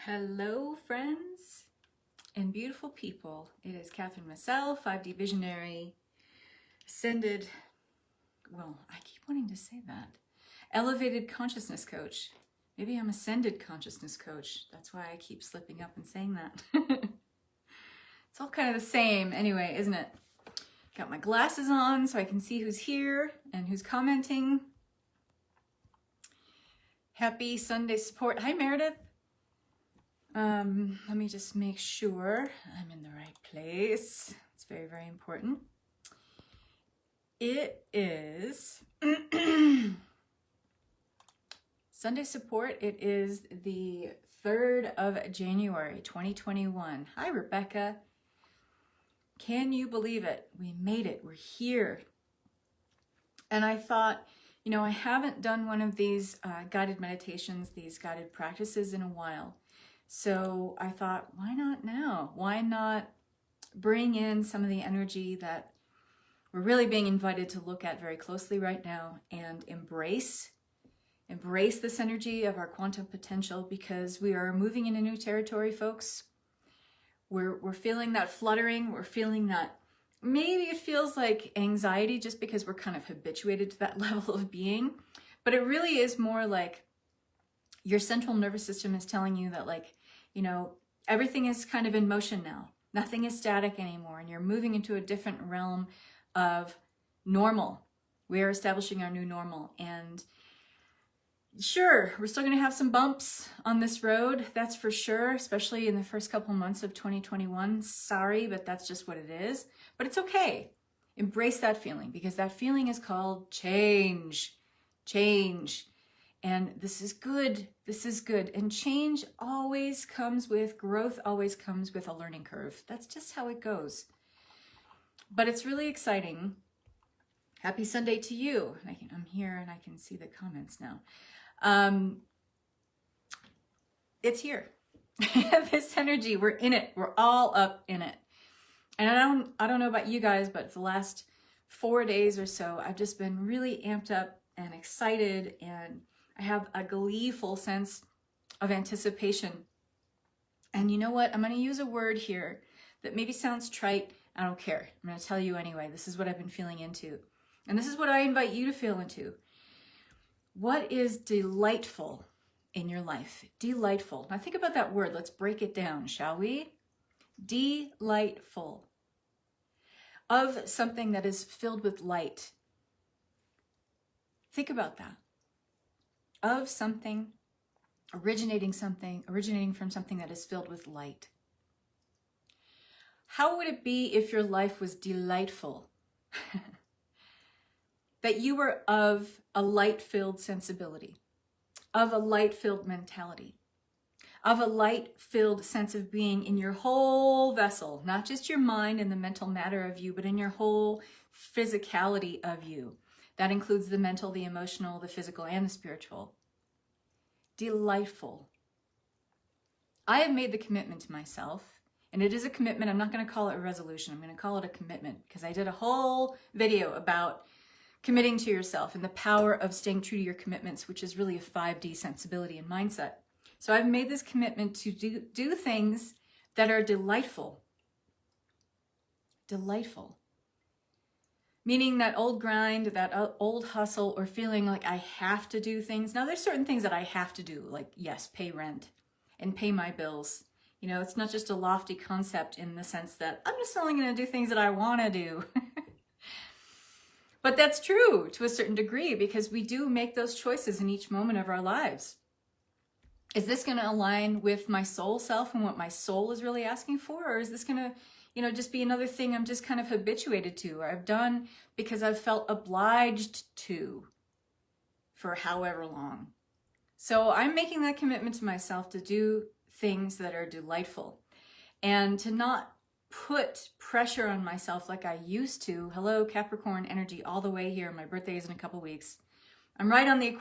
Hello, friends and beautiful people. It is Kathryn myself, 5D visionary, ascended, well, I keep wanting to say that, elevated consciousness coach. Maybe I'm ascended consciousness coach. That's why I keep slipping up and saying that. It's all kind of the same anyway, isn't it? Got my glasses on so I can see who's here and who's commenting. Happy Sunday support. Hi, Meredith. Let me just make sure I'm in the right place. It's very, very important. It is Sunday support. It is the 3rd of January, 2021. Hi, Rebecca. Can you believe it? We made it. We're here. And I thought, you know, I haven't done one of these guided meditations, these guided practices in a while. So I thought, why not now? Why not bring in some of the energy that we're really being invited to look at very closely right now and embrace this energy of our quantum potential, because we are moving into new territory, folks. We're feeling that fluttering. We're feeling that maybe it feels like anxiety just because we're kind of habituated to that level of being. But it really is more like your central nervous system is telling you that, like, you know, everything is kind of in motion now. Nothing is static anymore. And you're moving into a different realm of normal. We are establishing our new normal. And sure, we're still going to have some bumps on this road. That's for sure, especially in the first couple months of 2021. Sorry, but that's just what it is. But it's okay. Embrace that feeling, because that feeling is called change. Change. And this is good. This is good. And change always comes with growth, always comes with a learning curve. That's just how it goes. But it's really exciting. Happy Sunday to you. I'm here and I can see the comments now. It's here. This energy, we're in it. We're all up in it. And I don't know about you guys, but for the last 4 days or so, I've just been really amped up and excited, and I have a gleeful sense of anticipation. And you know what? I'm going to use a word here that maybe sounds trite. I don't care. I'm going to tell you anyway. This is what I've been feeling into. And this is what I invite you to feel into. What is delightful in your life? Delightful. Now think about that word. Let's break it down, shall we? Delightful. Of something that is filled with light. Think about that. Of something, originating from something that is filled with light. How would it be if your life was delightful? That you were of a light-filled sensibility, of a light-filled mentality, of a light-filled sense of being in your whole vessel, not just your mind and the mental matter of you, but in your whole physicality of you. That includes the mental, the emotional, the physical, and the spiritual. Delightful. I have made the commitment to myself, and it is a commitment. I'm not going to call it a resolution. I'm going to call it a commitment, because I did a whole video about committing to yourself and the power of staying true to your commitments, which is really a 5D sensibility and mindset. So I've made this commitment to do things that are delightful. Delightful. Meaning that old grind, that old hustle, or feeling like I have to do things. Now, there's certain things that I have to do, like, yes, pay rent and pay my bills. You know, it's not just a lofty concept in the sense that I'm just only going to do things that I want to do. But that's true to a certain degree, because we do make those choices in each moment of our lives. Is this going to align with my soul self and what my soul is really asking for? Or is this going to, you know, just be another thing I'm just kind of habituated to, or I've done because I've felt obliged to for however long? So I'm making that commitment to myself to do things that are delightful and to not put pressure on myself like I used to. Hello, Capricorn energy all the way here. My birthday is in a couple weeks. I'm right on the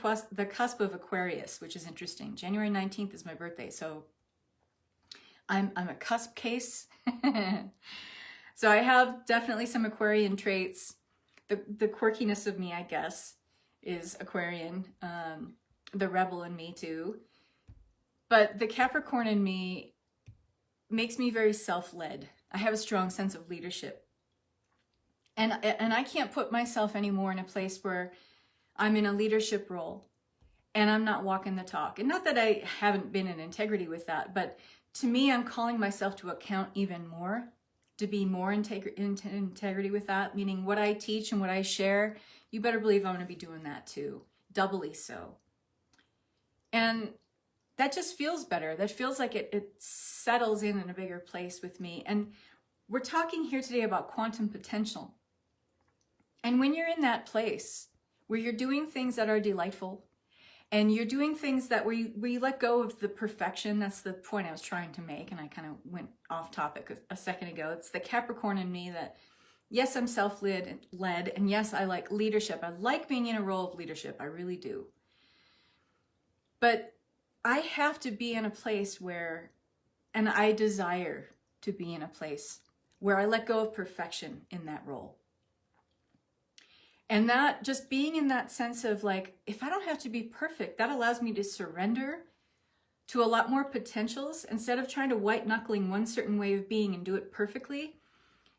cusp of Aquarius, which is interesting. January 19th is my birthday, so I'm a cusp case. So I have definitely some Aquarian traits. The quirkiness of me, I guess, is Aquarian. The rebel in me too. But the Capricorn in me makes me very self-led. I have a strong sense of leadership. And I can't put myself anymore in a place where I'm in a leadership role and I'm not walking the talk. And not that I haven't been in integrity with that, but to me, I'm calling myself to account even more, to be more in integrity with that, meaning what I teach and what I share, you better believe I'm going to be doing that too, doubly so. And that just feels better. That feels like it settles in a bigger place with me. And we're talking here today about quantum potential. And when you're in that place where you're doing things that are delightful, and you're doing things that where you let go of the perfection, that's the point I was trying to make, and I kind of went off topic a second ago. It's the Capricorn in me that, yes, I'm self-led, and yes, I like leadership. I like being in a role of leadership. I really do. But I have to be in a place where, and I desire to be in a place where I let go of perfection in that role. And that just being in that sense of like, if I don't have to be perfect, that allows me to surrender to a lot more potentials instead of trying to white knuckling one certain way of being and do it perfectly.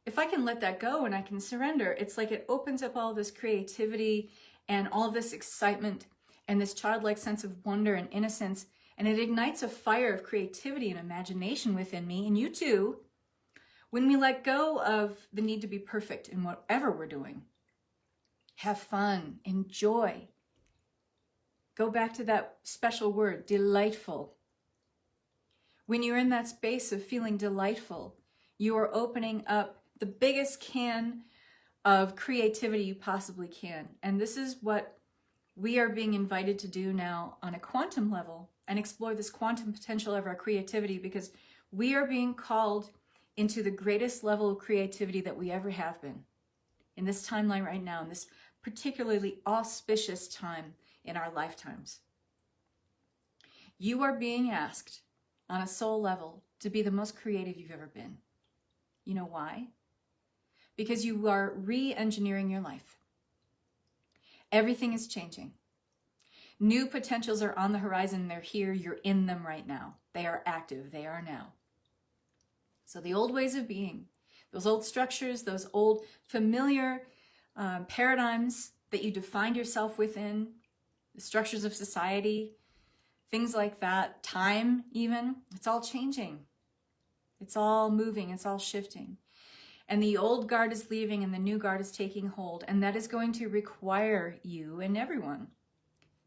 If I can let that go and I can surrender, it's like it opens up all this creativity and all this excitement and this childlike sense of wonder and innocence. And it ignites a fire of creativity and imagination within me, and you too, when we let go of the need to be perfect in whatever we're doing. Have fun, enjoy. Go back to that special word, delightful. When you're in that space of feeling delightful, you are opening up the biggest can of creativity you possibly can. And this is what we are being invited to do now on a quantum level and explore this quantum potential of our creativity, because we are being called into the greatest level of creativity that we ever have been in this timeline right now, in this particularly auspicious time in our lifetimes. You are being asked on a soul level to be the most creative you've ever been. You know why? Because you are re-engineering your life. Everything is changing. New potentials are on the horizon. They're here. You're in them right now. They are active. They are now. So the old ways of being, those old structures, those old familiar paradigms that you defined yourself within, the structures of society, things like that, time even, it's all changing. It's all moving. It's all shifting. And the old guard is leaving and the new guard is taking hold. And that is going to require you and everyone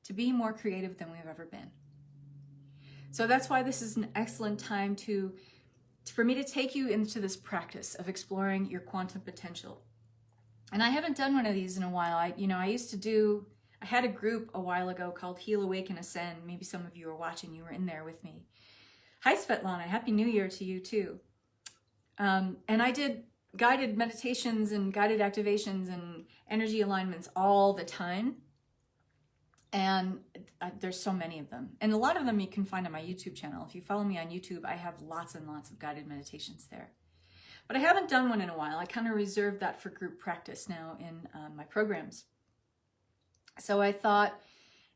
to be more creative than we've ever been. So that's why this is an excellent time for me to take you into this practice of exploring your quantum potential. And I haven't done one of these in a while. I had a group a while ago called Heal, Awaken, Ascend. Maybe some of you are watching, you were in there with me. Hi, Svetlana. Happy New Year to you too. And I did guided meditations and guided activations and energy alignments all the time. And there's so many of them. And a lot of them you can find on my YouTube channel. If you follow me on YouTube, I have lots and lots of guided meditations there. But I haven't done one in a while. I kind of reserved that for group practice now in my programs. So I thought,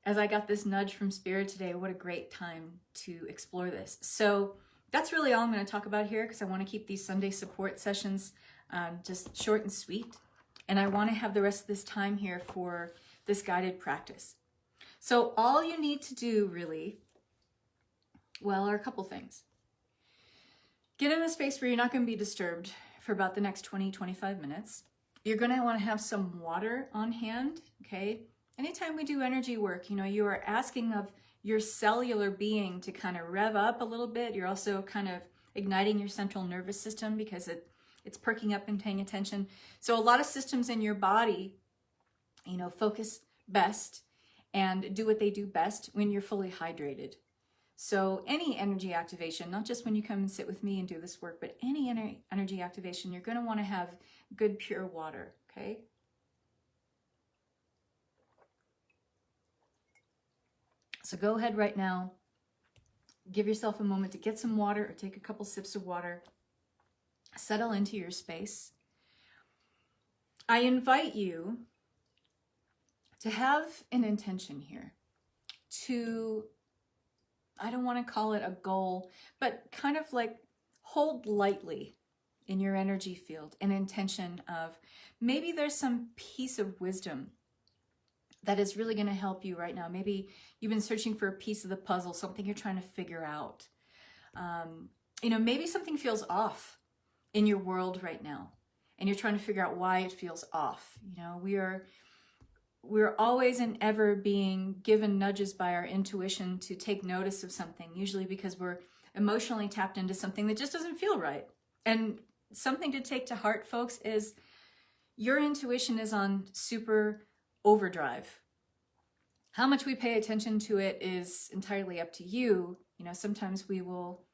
as I got this nudge from Spirit today, what a great time to explore this. So that's really all I'm going to talk about here, because I want to keep these Sunday support sessions just short and sweet. And I want to have the rest of this time here for this guided practice. So all you need to do really, are a couple things. Get in a space where you're not going to be disturbed for about the next 20-25 minutes. You're going to want to have some water on hand, okay? Anytime we do energy work, you are asking of your cellular being to kind of rev up a little bit. You're also kind of igniting your central nervous system because it's perking up and paying attention. So a lot of systems in your body, focus best and do what they do best when you're fully hydrated. So any energy activation, not just when you come and sit with me and do this work, but any energy activation, you're going to want to have good, pure water, okay? So go ahead right now, give yourself a moment to get some water or take a couple sips of water, settle into your space. I invite you to have an intention here, to I don't want to call it a goal, but kind of like hold lightly in your energy field an intention of maybe there's some piece of wisdom that is really going to help you right now. Maybe you've been searching for a piece of the puzzle, something you're trying to figure out. Maybe something feels off in your world right now, and you're trying to figure out why it feels off. We're always and ever being given nudges by our intuition to take notice of something, usually because we're emotionally tapped into something that just doesn't feel right. And something to take to heart, folks, is your intuition is on super overdrive. How much we pay attention to it is entirely up to you. Sometimes we will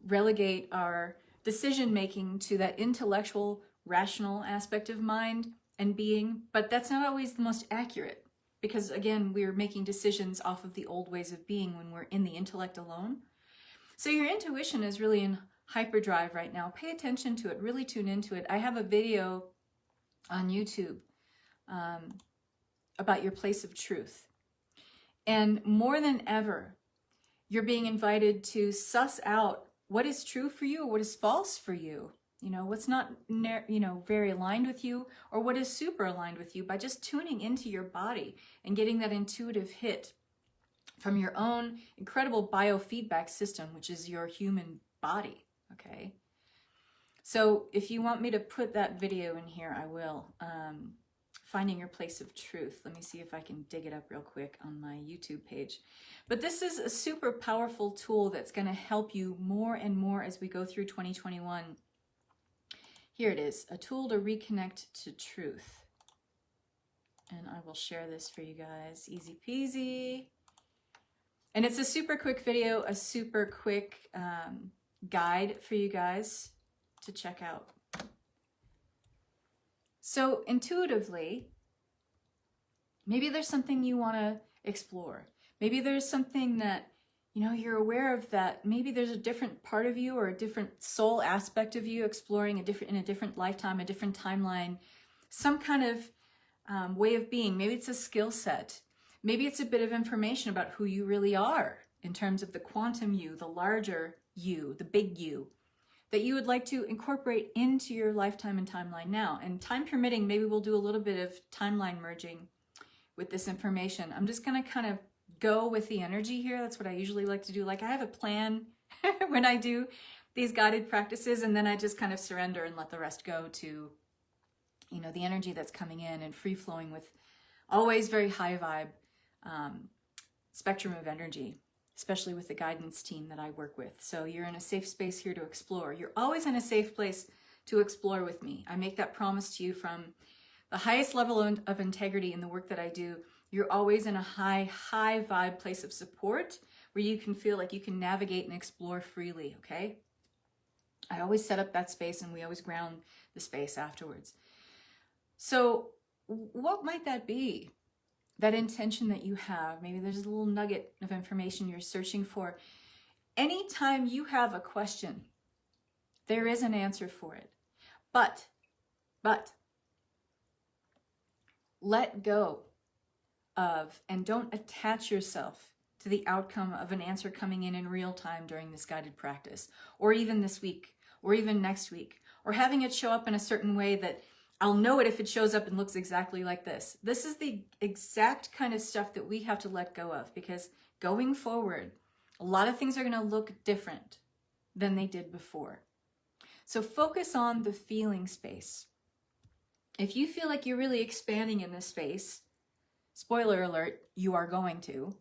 relegate our decision making to that intellectual, rational aspect of mind and being, but that's not always the most accurate, because again, we're making decisions off of the old ways of being when we're in the intellect alone. So your intuition is really in hyperdrive right now. Pay attention to it, really tune into it. I have a video on YouTube about your place of truth. And more than ever, you're being invited to suss out what is true for you or what is false for you. What's not, very aligned with you, or what is super aligned with you, by just tuning into your body and getting that intuitive hit from your own incredible biofeedback system, which is your human body, okay? So if you want me to put that video in here, I will. Finding your place of truth. Let me see if I can dig it up real quick on my YouTube page. But this is a super powerful tool that's going to help you more and more as we go through 2021. Here it is, a tool to reconnect to truth. And I will share this for you guys, easy peasy. And it's a super quick video, a super quick guide for you guys to check out. So intuitively, maybe there's something you want to explore. Maybe there's something that, you're aware of, that maybe there's a different part of you or a different soul aspect of you exploring in a different lifetime, a different timeline, some kind of way of being. Maybe it's a skill set. Maybe it's a bit of information about who you really are in terms of the quantum you, the larger you, the big you, that you would like to incorporate into your lifetime and timeline now. And time permitting, maybe we'll do a little bit of timeline merging with this information. I'm just going to kind of go with the energy here. That's what I usually like to do. Like, I have a plan when I do these guided practices, and then I just kind of surrender and let the rest go to, the energy that's coming in, and free flowing with always very high vibe spectrum of energy, especially with the guidance team that I work with. So you're in a safe space here to explore. You're always in a safe place to explore with me. I make that promise to you from the highest level of integrity in the work that I do. You're always in a high vibe place of support where you can feel like you can navigate and explore freely, okay? I always set up that space, and we always ground the space afterwards. So what might that be? That intention that you have. Maybe there's a little nugget of information you're searching for. Anytime you have a question, there is an answer for it. But let go of, and don't attach yourself to the outcome of an answer coming in real time during this guided practice, or even this week, or even next week, or having it show up in a certain way that I'll know it if it shows up and looks exactly like this. This is the exact kind of stuff that we have to let go of, because going forward, a lot of things are going to look different than they did before. So focus on the feeling space. If you feel like you're really expanding in this space, spoiler alert, you are going to.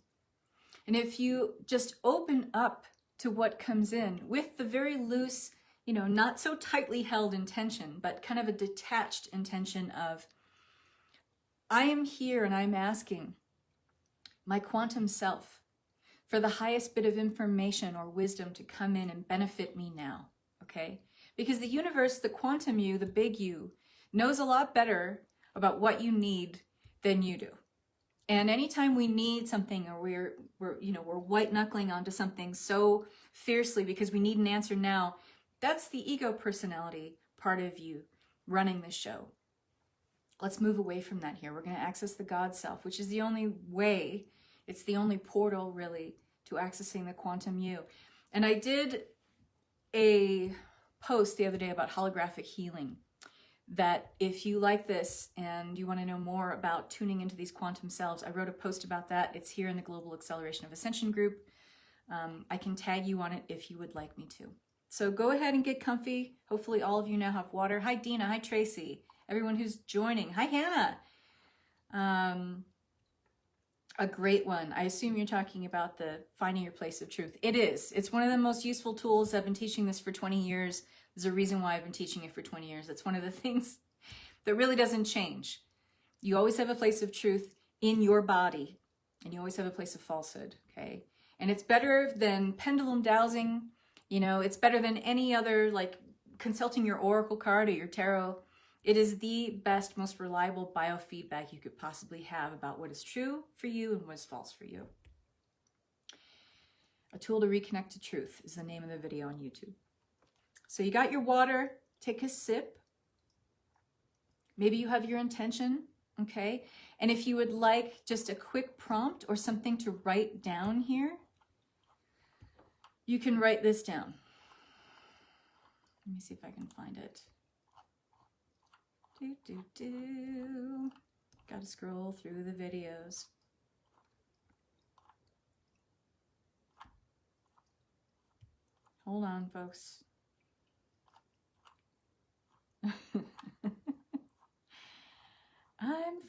And if you just open up to what comes in with the very loose, not so tightly held intention, but kind of a detached intention of, I am here and I'm asking my quantum self for the highest bit of information or wisdom to come in and benefit me now, okay? Because the universe, the quantum you, the big you, knows a lot better about what you need than you do. And anytime we need something, or we're white knuckling onto something so fiercely because we need an answer now, that's the ego personality part of you running the show. Let's move away from that here. We're going to access the God self, which is the only way, it's the only portal really to accessing the quantum you. And I did a post the other day about holographic healing, that if you like this and you want to know more about tuning into these quantum selves, I wrote a post about that. It's here in the Global Acceleration of Ascension group. I can tag you on it if you would like me to. So go ahead and get comfy. Hopefully all of you now have water. Hi, Dina. Hi, Tracy. Everyone who's joining. Hi, Hannah. A great one. I assume you're talking about the finding your place of truth. It is. It's one of the most useful tools. I've been teaching this for 20 years. There's a reason why I've been teaching it for 20 years. It's one of the things that really doesn't change. You always have a place of truth in your body, and you always have a place of falsehood, okay? And it's better than pendulum dowsing. You know, it's better than any other, like consulting your oracle card or your tarot. It is the best, most reliable biofeedback you could possibly have about what is true for you and what is false for you. A tool to reconnect to truth is the name of the video on YouTube. So you got your water, take a sip. Maybe you have your intention, okay? And if you would like just a quick prompt or something to write down here, you can write this down. Let me see if I can find it. Got to scroll through the videos. Hold on, folks. I'm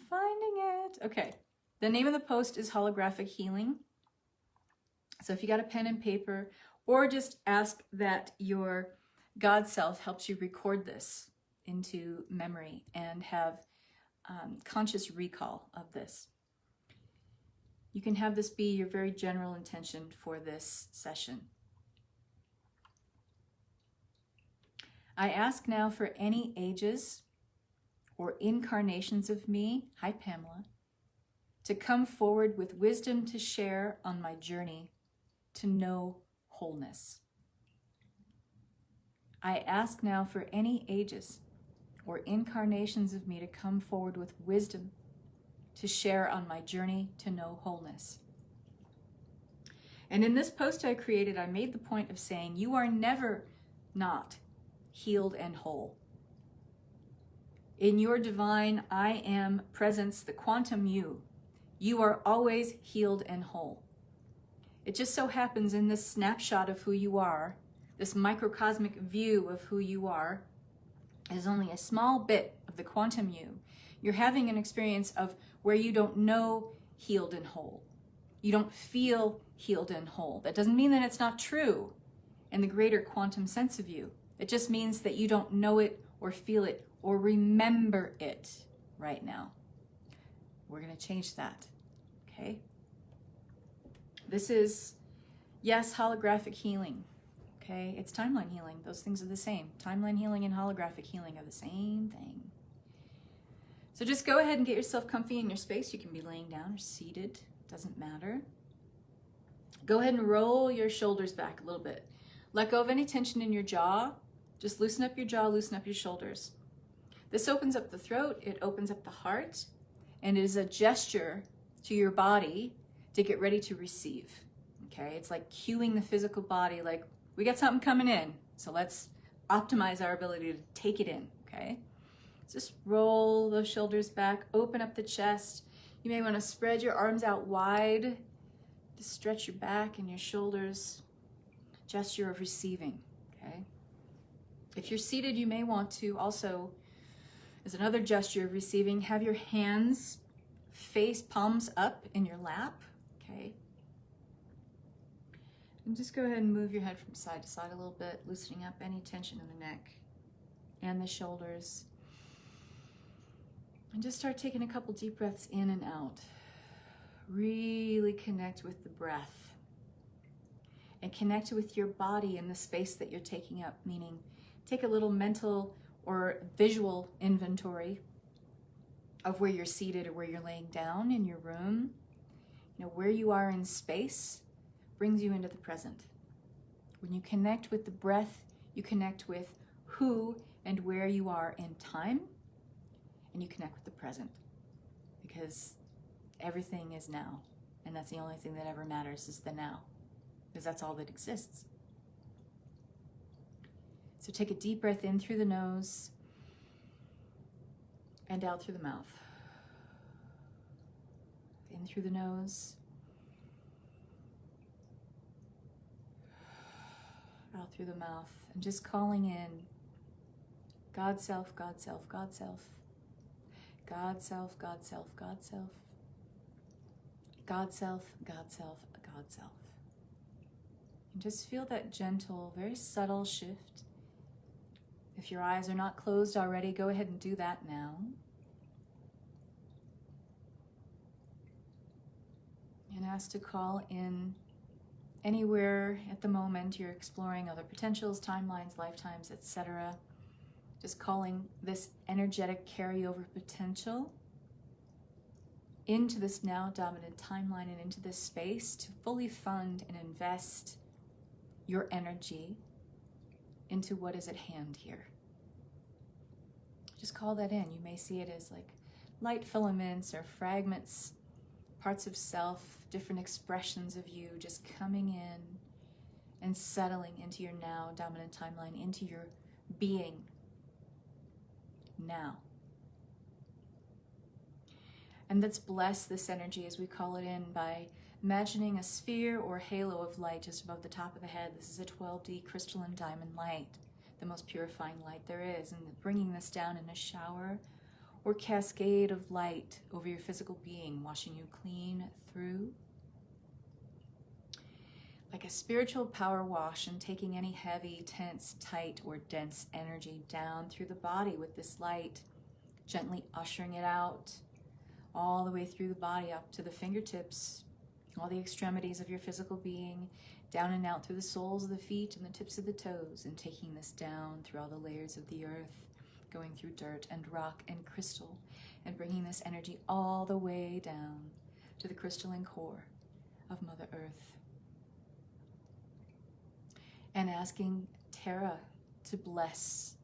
finding it. Okay. The name of the post is Holographic Healing. So if you got a pen and paper, or just ask that your God self helps you record this into memory and have conscious recall of this. You can have this be your very general intention for this session. I ask now for any ages or incarnations of me, hi Pamela, to come forward with wisdom to share on my journey to know wholeness. I ask now for any ages or incarnations of me to come forward with wisdom to share on my journey to know wholeness. And in this post I created, I made the point of saying, you are never not healed and whole. In your divine I am presence, the quantum you are always healed and whole. It just so happens in this snapshot of who you are, this microcosmic view of who you are, is only a small bit of the quantum you. You're having an experience of where you don't know healed and whole. You don't feel healed and whole. That doesn't mean that it's not true in the greater quantum sense of you. It just means that you don't know it or feel it or remember it right now. We're going to change that, okay? This is, yes, holographic healing. Okay, it's timeline healing. Those things are the same. Timeline healing and holographic healing are the same thing. So just go ahead and get yourself comfy in your space. You can be laying down or seated. Doesn't matter. Go ahead and roll your shoulders back a little bit. Let go of any tension in your jaw. Just loosen up your jaw, loosen up your shoulders. This opens up the throat. It opens up the heart. And it is a gesture to your body to get ready to receive. Okay, it's like cueing the physical body, like, we got something coming in, so let's optimize our ability to take it in, okay? Just roll those shoulders back, open up the chest. You may want to spread your arms out wide to stretch your back and your shoulders. Gesture of receiving, okay? If you're seated, you may want to also, as another gesture of receiving, have your hands face palms up in your lap, okay? And just go ahead and move your head from side to side a little bit, loosening up any tension in the neck and the shoulders. And just start taking a couple deep breaths in and out. Really connect with the breath. And connect with your body and the space that you're taking up, meaning take a little mental or visual inventory of where you're seated or where you're laying down in your room. You know, where you are in space brings you into the present. When you connect with the breath, you connect with who and where you are in time, and you connect with the present, because everything is now, and that's the only thing that ever matters is the now. because that's all that exists. So take a deep breath in through the nose and out through the mouth. In through the nose, out through the mouth, and just calling in God self, God self, God self, God self, God self, God self, God self, God self, God self. And just feel that gentle, very subtle shift. If your eyes are not closed already, go ahead and do that now. And ask to call in anywhere at the moment you're exploring other potentials, timelines, lifetimes, etc. Just calling this energetic carryover potential into this now dominant timeline and into this space to fully fund and invest your energy into what is at hand here. Just call that in. You may see it as like light filaments or fragments, parts of self, different expressions of you just coming in and settling into your now dominant timeline, into your being now. And let's bless this energy as we call it in by imagining a sphere or halo of light just above the top of the head. This is a 12D crystalline diamond light, the most purifying light there is. And bringing this down in a shower or cascade of light over your physical being, washing you clean through. Like a spiritual power wash, and taking any heavy, tense, tight, or dense energy down through the body with this light, gently ushering it out all the way through the body up to the fingertips, all the extremities of your physical being, down and out through the soles of the feet and the tips of the toes, and taking this down through all the layers of the earth, going through dirt and rock and crystal, and bringing this energy all the way down to the crystalline core of Mother Earth. And asking Terra to bless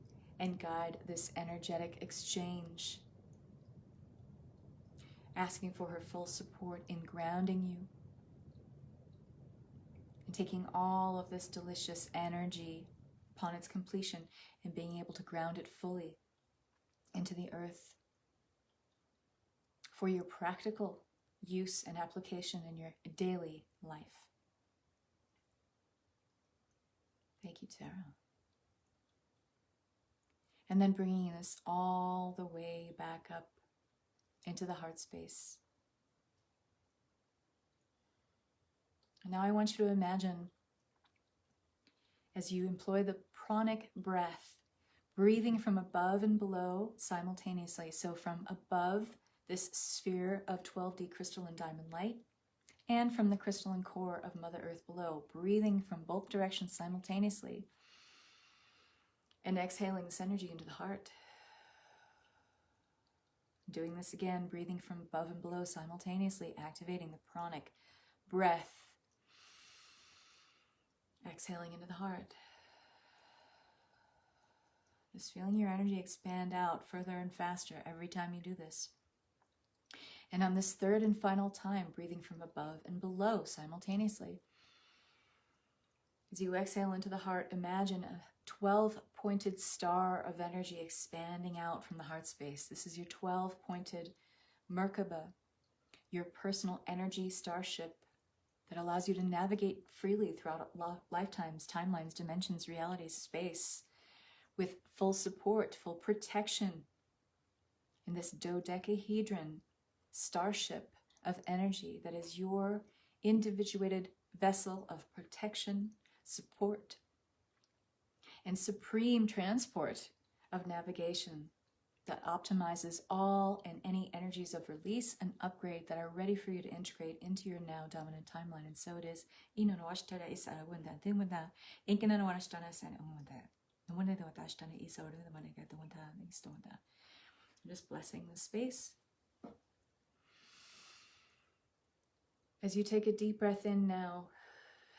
and guide this energetic exchange. Asking for her full support in grounding you. And taking all of this delicious energy upon its completion and being able to ground it fully into the earth for your practical use and application in your daily life. Thank you, Tara. And then bringing this all the way back up into the heart space. And now I want you to imagine, as you employ the pranic breath, breathing from above and below simultaneously. So from above this sphere of 12D crystalline diamond light, and from the crystalline core of Mother Earth below, breathing from both directions simultaneously, and exhaling this energy into the heart. Doing this again, breathing from above and below simultaneously, activating the pranic breath, exhaling into the heart. Just feeling your energy expand out further and faster every time you do this. And on this third and final time, breathing from above and below simultaneously. As you exhale into the heart, imagine a 12-pointed star of energy expanding out from the heart space. This is your 12-pointed Merkaba, your personal energy starship that allows you to navigate freely throughout lifetimes, timelines, dimensions, realities, space, with full support, full protection in this dodecahedron starship of energy that is your individuated vessel of protection, support, and supreme transport of navigation that optimizes all and any energies of release and upgrade that are ready for you to integrate into your now dominant timeline. And so it is. I'm just blessing the space. As you take a deep breath in now,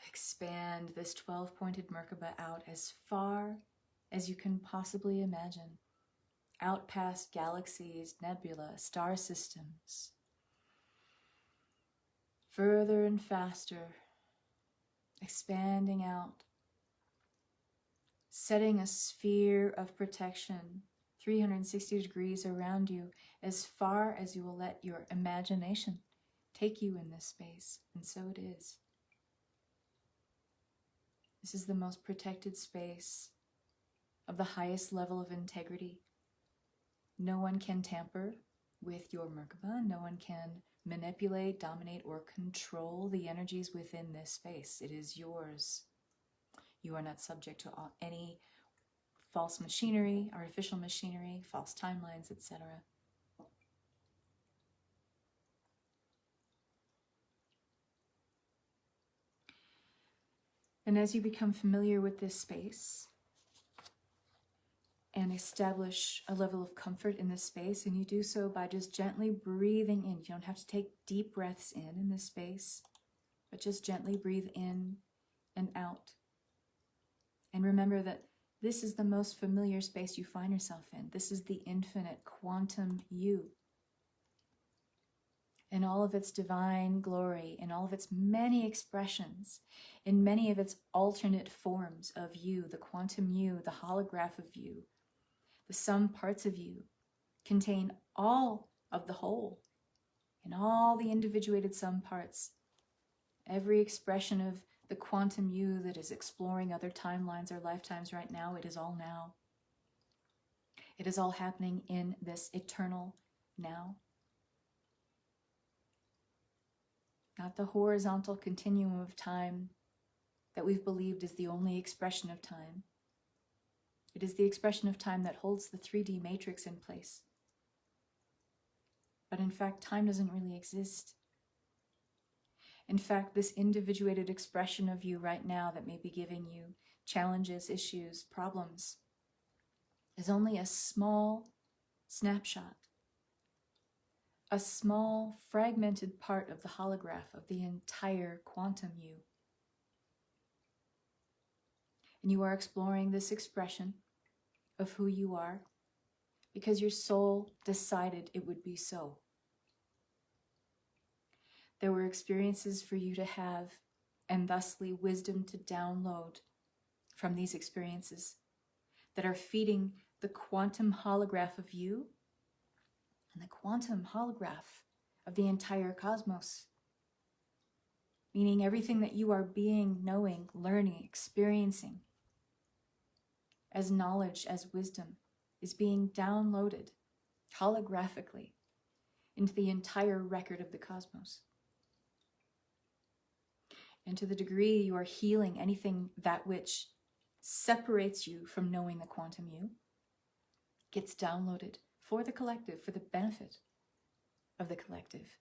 expand this 12-pointed Merkaba out as far as you can possibly imagine, out past galaxies, nebula, star systems, further and faster expanding out, setting a sphere of protection 360 degrees around you as far as you will let your imagination take you in this space. And so it is. This is the most protected space of the highest level of integrity. No one can tamper with your Merkaba. No one can manipulate, dominate, or control the energies within this space. It is yours. You are not subject to any false machinery, artificial machinery, false timelines, etc. And as you become familiar with this space and establish a level of comfort in this space, and you do so by just gently breathing in. You don't have to take deep breaths in this space, but just gently breathe in and out. And remember that this is the most familiar space you find yourself in. This is the infinite quantum you. In all of its divine glory, in all of its many expressions, in many of its alternate forms of you, the quantum you, the holograph of you, the sum parts of you contain all of the whole, and all the individuated sum parts. Every expression of the quantum you that is exploring other timelines or lifetimes right now, it is all now. It is all happening in this eternal now. Not the horizontal continuum of time that we've believed is the only expression of time. It is the expression of time that holds the 3D matrix in place. But in fact, time doesn't really exist. In fact, this individuated expression of you right now that may be giving you challenges, issues, problems, is only a small snapshot, a small fragmented part of the holograph of the entire quantum you. And you are exploring this expression of who you are because your soul decided it would be so. There were experiences for you to have, and thusly wisdom to download from these experiences that are feeding the quantum holograph of you and the quantum holograph of the entire cosmos. Meaning everything that you are being, knowing, learning, experiencing as knowledge, as wisdom, is being downloaded holographically into the entire record of the cosmos. And to the degree you are healing anything that which separates you from knowing the quantum you, gets downloaded for the collective, for the benefit of the collective.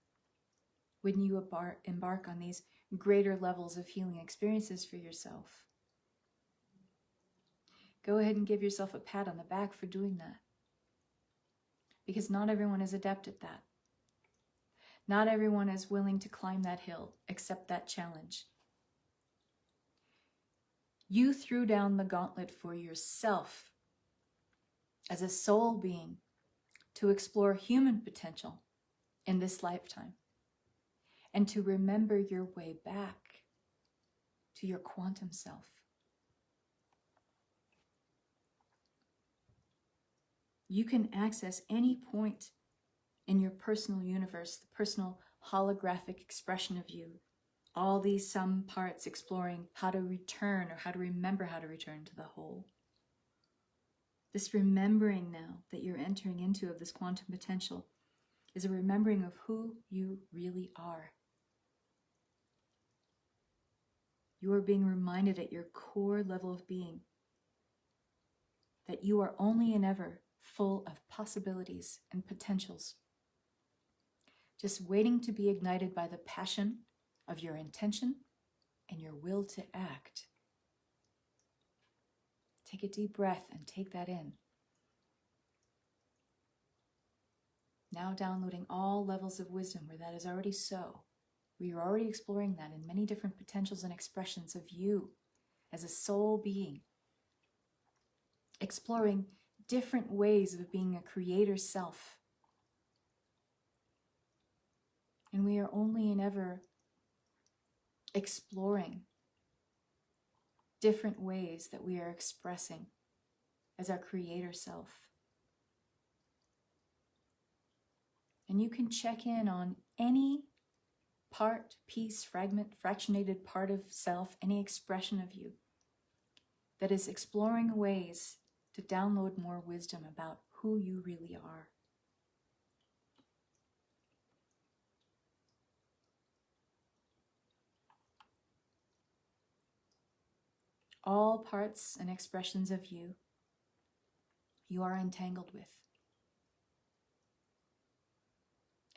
When you embark on these greater levels of healing experiences for yourself, go ahead and give yourself a pat on the back for doing that. Because not everyone is adept at that. Not everyone is willing to climb that hill, accept that challenge. You threw down the gauntlet for yourself as a soul being to explore human potential in this lifetime and to remember your way back to your quantum self. You can access any point in your personal universe, the personal holographic expression of you, all these sum parts exploring how to return or how to remember how to return to the whole. This remembering now that you're entering into of this quantum potential is a remembering of who you really are. You are being reminded at your core level of being that you are only and ever full of possibilities and potentials, just waiting to be ignited by the passion of your intention and your will to act. Take a deep breath and take that in. Now downloading all levels of wisdom where that is already so. We are already exploring that in many different potentials and expressions of you as a soul being. Exploring different ways of being a creator self. And we are only and ever exploring different ways that we are expressing as our creator self. And you can check in on any part, piece, fragment, fractionated part of self, any expression of you that is exploring ways to download more wisdom about who you really are. All parts and expressions of you, you are entangled with.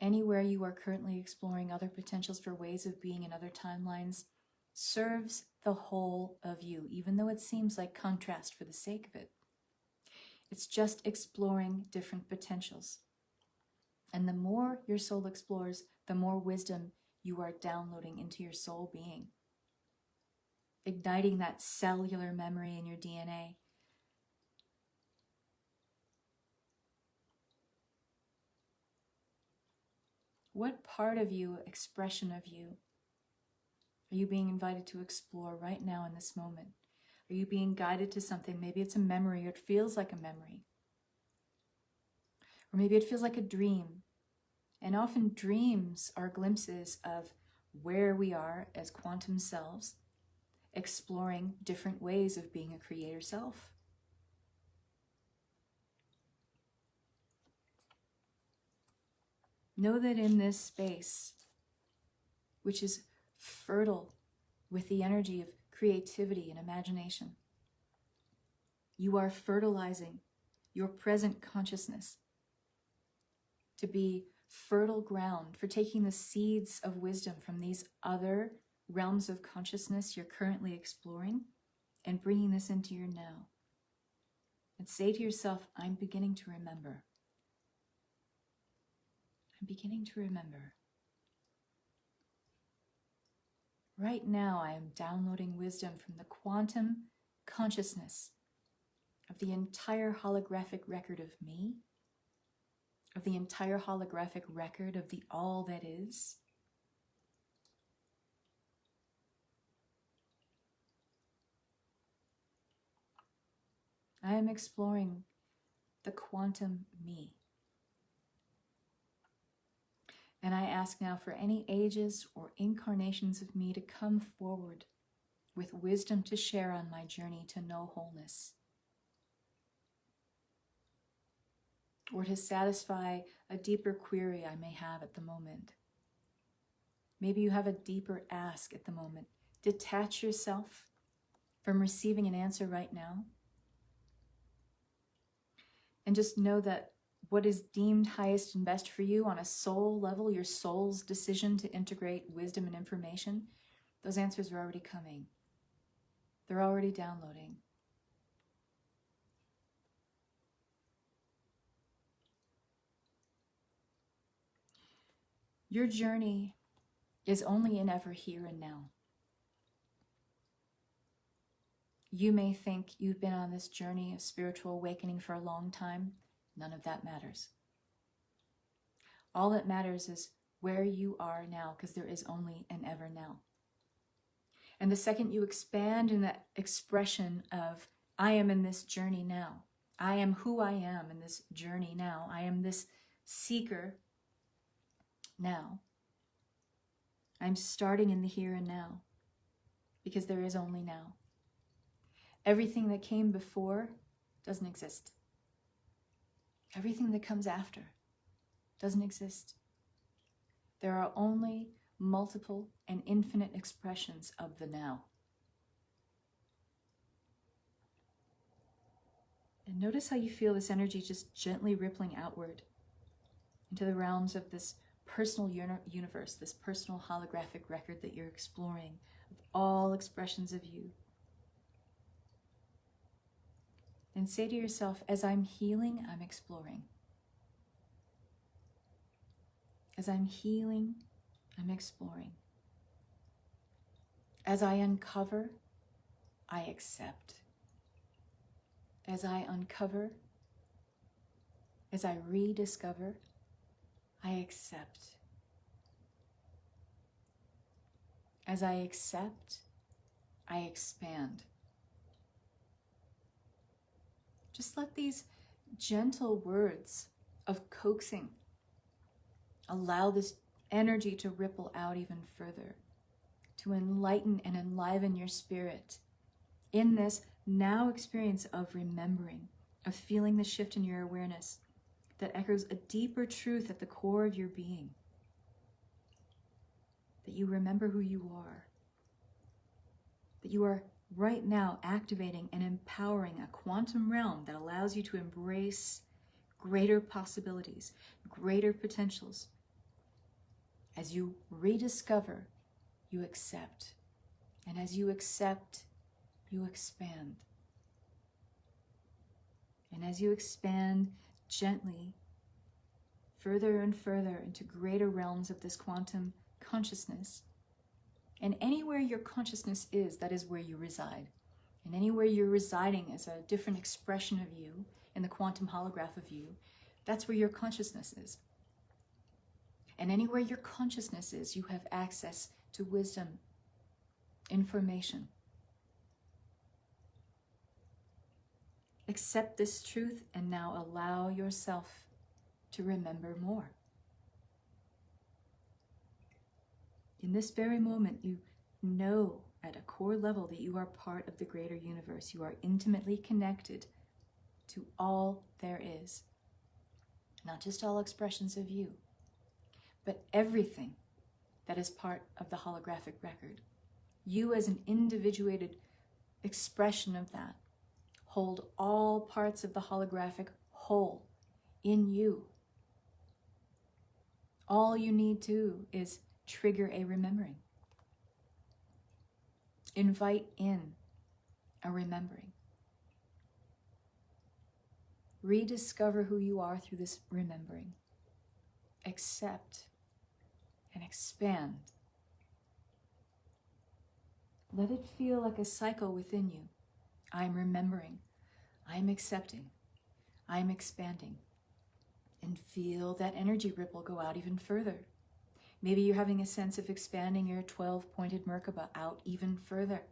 Anywhere you are currently exploring other potentials for ways of being in other timelines serves the whole of you, even though it seems like contrast for the sake of it. It's just exploring different potentials. And the more your soul explores, the more wisdom you are downloading into your soul being, igniting that cellular memory in your DNA. What part of you, expression of you, are you being invited to explore right now in this moment? Are you being guided to something? Maybe it's a memory, or it feels like a memory. Or maybe it feels like a dream. And often dreams are glimpses of where we are as quantum selves, exploring different ways of being a creator self. Know that in this space, which is fertile with the energy of creativity and imagination, you are fertilizing your present consciousness to be fertile ground for taking the seeds of wisdom from these other realms of consciousness you're currently exploring and bringing this into your now. And say to yourself, I'm beginning to remember. I'm beginning to remember. Right now, I am downloading wisdom from the quantum consciousness of the entire holographic record of me, of the entire holographic record of the all that is. I am exploring the quantum me. And I ask now for any ages or incarnations of me to come forward with wisdom to share on my journey to know wholeness, or to satisfy a deeper query I may have at the moment. Maybe you have a deeper ask at the moment. Detach yourself from receiving an answer right now, and just know that what is deemed highest and best for you on a soul level, your soul's decision to integrate wisdom and information, those answers are already coming. They're already downloading. Your journey is only in ever here and now. You may think you've been on this journey of spiritual awakening for a long time. None of that matters. All that matters is where you are now, because there is only an ever now. And the second you expand in that expression of, I am in this journey now. I am who I am in this journey now. I am this seeker now. I'm starting in the here and now, because there is only now. Everything that came before doesn't exist. Everything that comes after doesn't exist. There are only multiple and infinite expressions of the now. And notice how you feel this energy just gently rippling outward into the realms of this personal universe, this personal holographic record that you're exploring of all expressions of you. And say to yourself, as I'm healing, I'm exploring. As I'm healing, I'm exploring. As I uncover, I accept. As I uncover, as I rediscover, I accept. As I accept, I expand. Just let these gentle words of coaxing allow this energy to ripple out even further, to enlighten and enliven your spirit in this now experience of remembering, of feeling the shift in your awareness that echoes a deeper truth at the core of your being. That you remember who you are. That you are right now activating and empowering a quantum realm that allows you to embrace greater possibilities, greater potentials. As you rediscover, you accept. And as you accept, you expand. And as you expand gently, further and further into greater realms of this quantum consciousness, and anywhere your consciousness is, that is where you reside. And anywhere you're residing as a different expression of you, in the quantum holograph of you, that's where your consciousness is. And anywhere your consciousness is, you have access to wisdom, information. Accept this truth and now allow yourself to remember more. In this very moment, you know at a core level that you are part of the greater universe. You are intimately connected to all there is. Not just all expressions of you, but everything that is part of the holographic record. You as an individuated expression of that hold all parts of the holographic whole in you. All you need to is trigger a remembering. Invite in a remembering. Rediscover who you are through this remembering. Accept and expand. Let it feel like a cycle within you. I'm remembering. I'm accepting. I'm expanding. And feel that energy ripple go out even further. Maybe you're having a sense of expanding your 12-pointed Merkaba out even further.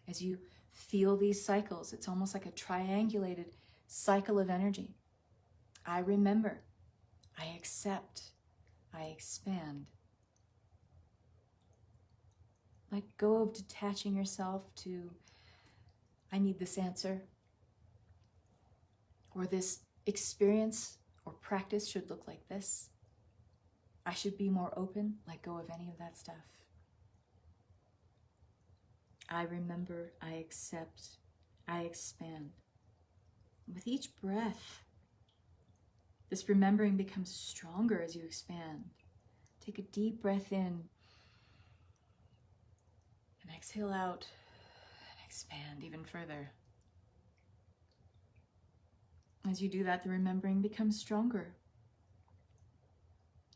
As you feel these cycles, it's almost like a triangulated cycle of energy. I remember. I accept. I expand. Let go of detaching yourself to, I need this answer, or this experience or practice should look like this. I should be more open. Let go of any of that stuff. I remember, I accept, I expand. With each breath, this remembering becomes stronger as you expand. Take a deep breath in and exhale out and expand even further. As you do that, the remembering becomes stronger.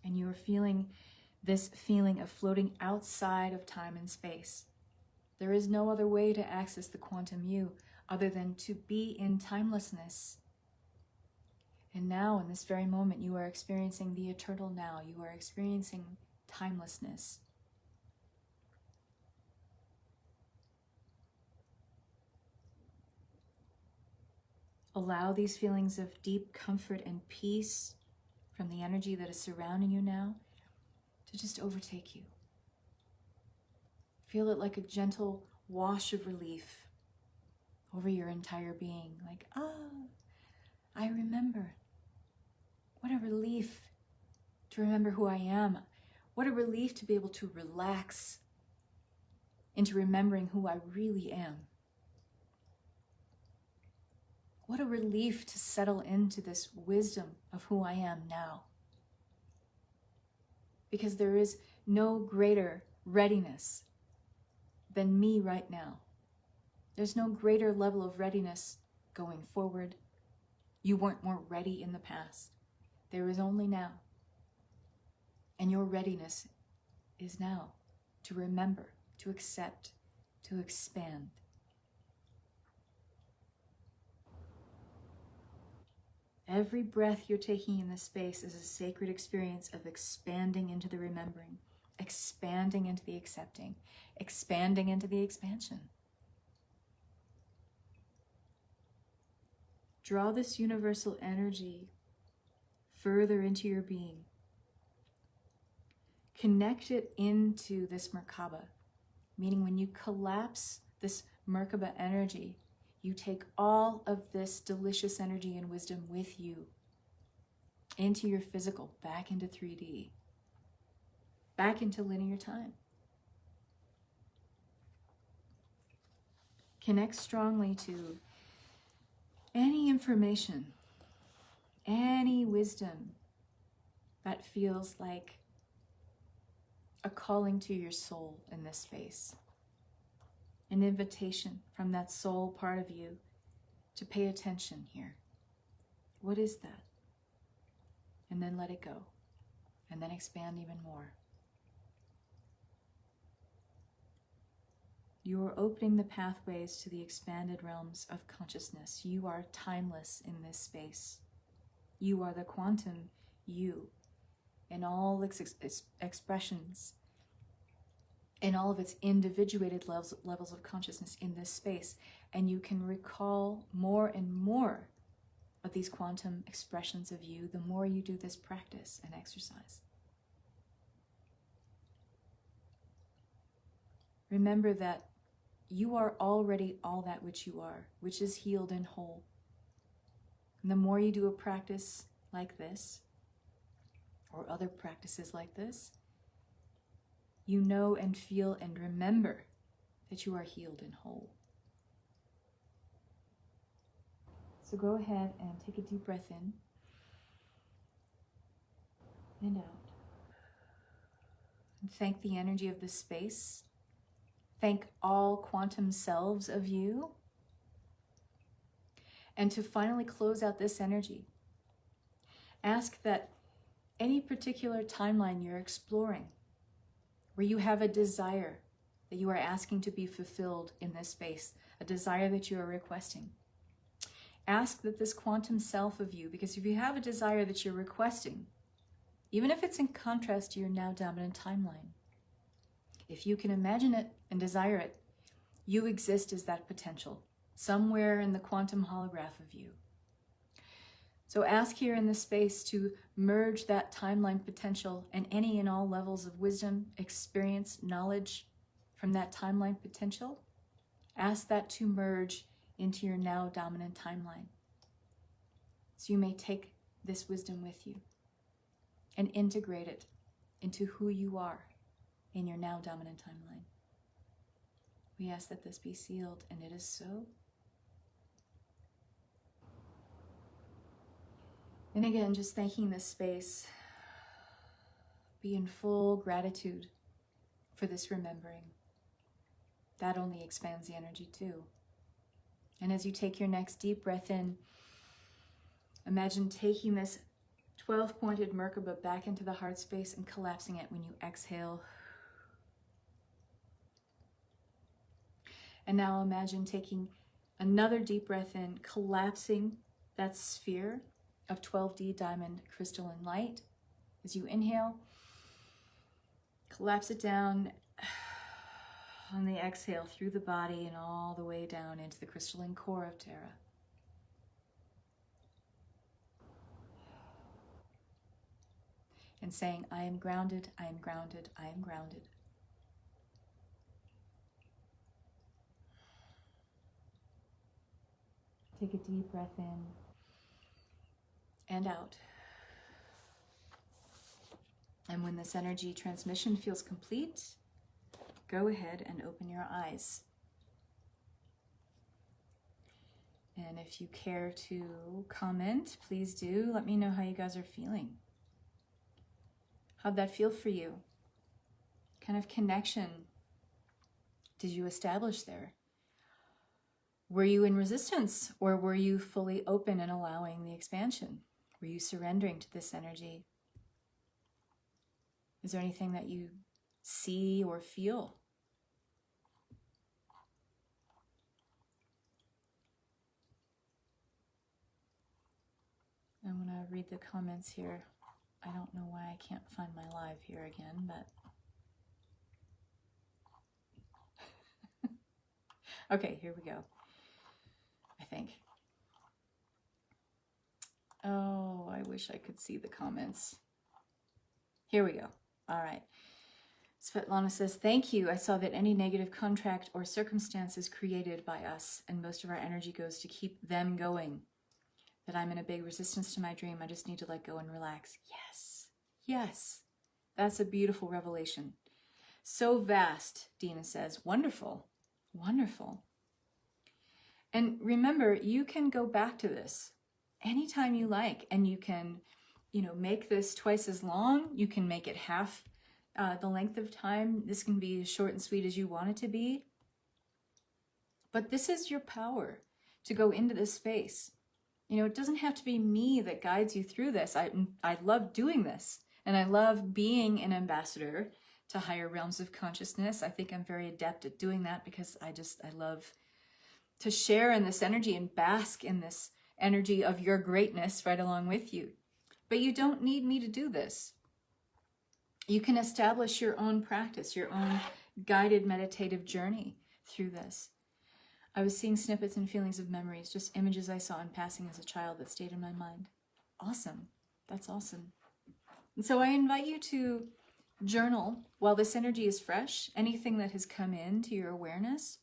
And you are feeling this feeling of floating outside of time and space. There is no other way to access the quantum you other than to be in timelessness. And now, in this very moment, you are experiencing the eternal now. You are experiencing timelessness. Allow these feelings of deep comfort and peace from the energy that is surrounding you now to just overtake you. Feel it like a gentle wash of relief over your entire being. Like, I remember. What a relief to remember who I am. What a relief to be able to relax into remembering who I really am. What a relief to settle into this wisdom of who I am now. Because there is no greater readiness than me right now. There's no greater level of readiness going forward. You weren't more ready in the past. There is only now. And your readiness is now to remember, to accept, to expand. Every breath you're taking in this space is a sacred experience of expanding into the remembering, expanding into the accepting, expanding into the expansion. Draw this universal energy further into your being. Connect it into this Merkaba, meaning when you collapse this Merkaba energy, you take all of this delicious energy and wisdom with you into your physical, back into 3D, back into linear time. Connect strongly to any information, any wisdom that feels like a calling to your soul in this space. An invitation from that soul part of you to pay attention here. What is that? And then let it go. And then expand even more. You are opening the pathways to the expanded realms of consciousness. You are timeless in this space. You are the quantum you in all its expressions, in all of its individuated levels of consciousness in this space. And you can recall more and more of these quantum expressions of you the more you do this practice and exercise. Remember that you are already all that which you are, which is healed and whole. And the more you do a practice like this, or other practices like this, you know and feel and remember that you are healed and whole. So go ahead and take a deep breath in and out. And thank the energy of this space. Thank all quantum selves of you. And to finally close out this energy, ask that any particular timeline you're exploring, where you have a desire that you are asking to be fulfilled in this space, a desire that you are requesting, ask that this quantum self of you, because if you have a desire that you're requesting, even if it's in contrast to your now dominant timeline, if you can imagine it and desire it, you exist as that potential, somewhere in the quantum holograph of you. So ask here in this space to merge that timeline potential and any and all levels of wisdom, experience, knowledge from that timeline potential. Ask that to merge into your now dominant timeline. So you may take this wisdom with you and integrate it into who you are in your now dominant timeline. We ask that this be sealed, and it is so. And again, just thanking this space, be in full gratitude for this remembering. That only expands the energy too. And as you take your next deep breath in, imagine taking this 12-pointed Merkaba back into the heart space and collapsing it when you exhale. And now imagine taking another deep breath in, collapsing that sphere of 12D diamond crystalline light. As you inhale, collapse it down on the exhale through the body and all the way down into the crystalline core of Terra. And saying, I am grounded, I am grounded, I am grounded. Take a deep breath in and out. And when this energy transmission feels complete, go ahead and open your eyes. And if you care to comment, please do. Let me know how you guys are feeling. How'd that feel for you? What kind of connection did you establish there? Were you in resistance, or were you fully open and allowing the expansion? Were you surrendering to this energy? Is there anything that you see or feel? I'm going to read the comments here. I don't know why I can't find my live here again, but... Okay, here we go. I think. wish I could see the comments. Here we go. All right. Svetlana says, thank you. I saw that any negative contract or circumstance is created by us, and most of our energy goes to keep them going. That I'm in a big resistance to my dream. I just need to let go and relax. Yes. Yes. That's a beautiful revelation. So vast, Dina says. Wonderful. Wonderful. And remember, you can go back to this anytime you like, and you can, make this twice as long. You can make it half the length of time. This can be as short and sweet as you want it to be. But this is your power to go into this space. It doesn't have to be me that guides you through this. I love doing this, and I love being an ambassador to higher realms of consciousness. I think I'm very adept at doing that because I love to share in this energy and bask in this energy of your greatness right along with you. But you don't need me to do this. You can establish your own practice, your own guided meditative journey through this. I was seeing snippets and feelings of memories, just images I saw in passing as a child that stayed in my mind. Awesome. That's awesome. And so I invite you to journal while this energy is fresh, anything that has come into your awareness.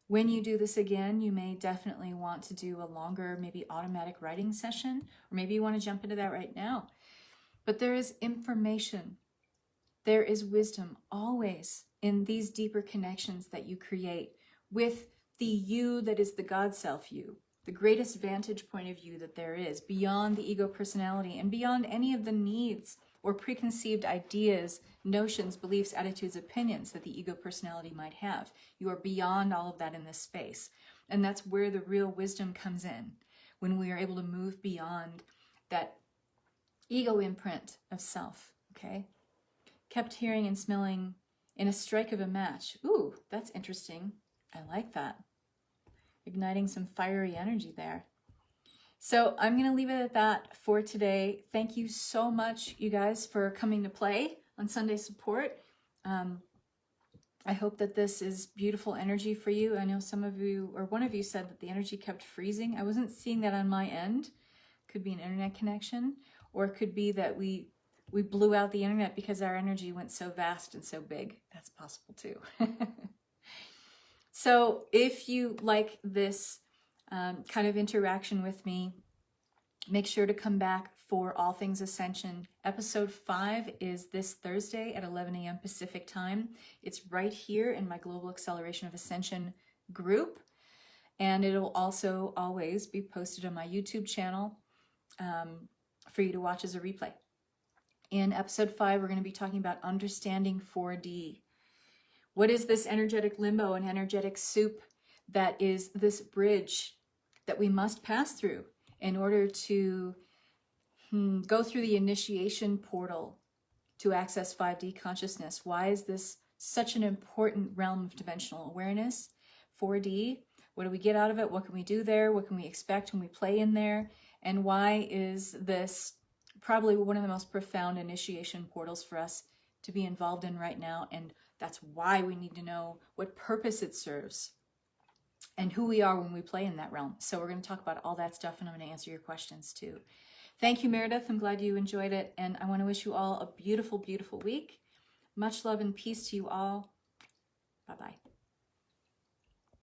When you do this again, you may definitely want to do a longer, maybe automatic writing session, or maybe you want to jump into that right now. But there is information, there is wisdom always in these deeper connections that you create with the you that is the God self you, the greatest vantage point of you that there is, beyond the ego personality and beyond any of the needs or preconceived ideas, notions, beliefs, attitudes, opinions that the ego personality might have. You are beyond all of that in this space. And that's where the real wisdom comes in, when we are able to move beyond that ego imprint of self, okay? Kept hearing and smelling in a strike of a match. Ooh, that's interesting. I like that. Igniting some fiery energy there. So I'm going to leave it at that for today. Thank you so much, you guys, for coming to play on Sunday Support. I hope that this is beautiful energy for you. I know some of you, or one of you said that the energy kept freezing. I wasn't seeing that on my end. Could be an internet connection, or it could be that we blew out the internet because our energy went so vast and so big. That's possible too. So if you like this kind of interaction with me, make sure to come back for All Things Ascension. Episode 5 is this Thursday at 11 a.m. Pacific time. It's right here in my Global Acceleration of Ascension group. And it'll also always be posted on my YouTube channel for you to watch as a replay. In episode 5, we're going to be talking about understanding 4D. What is this energetic limbo and energetic soup that is this bridge that we must pass through in order to go through the initiation portal to access 5D consciousness? Why is this such an important realm of dimensional awareness? 4D, what do we get out of it? What can we do there? What can we expect when we play in there? And why is this probably one of the most profound initiation portals for us to be involved in right now? And that's why we need to know what purpose it serves and who we are when we play in that realm. So we're going to talk about all that stuff, and I'm going to answer your questions too. Thank you, Meredith. I'm glad you enjoyed it. And I want to wish you all a beautiful, beautiful week. Much love and peace to you all. Bye-bye.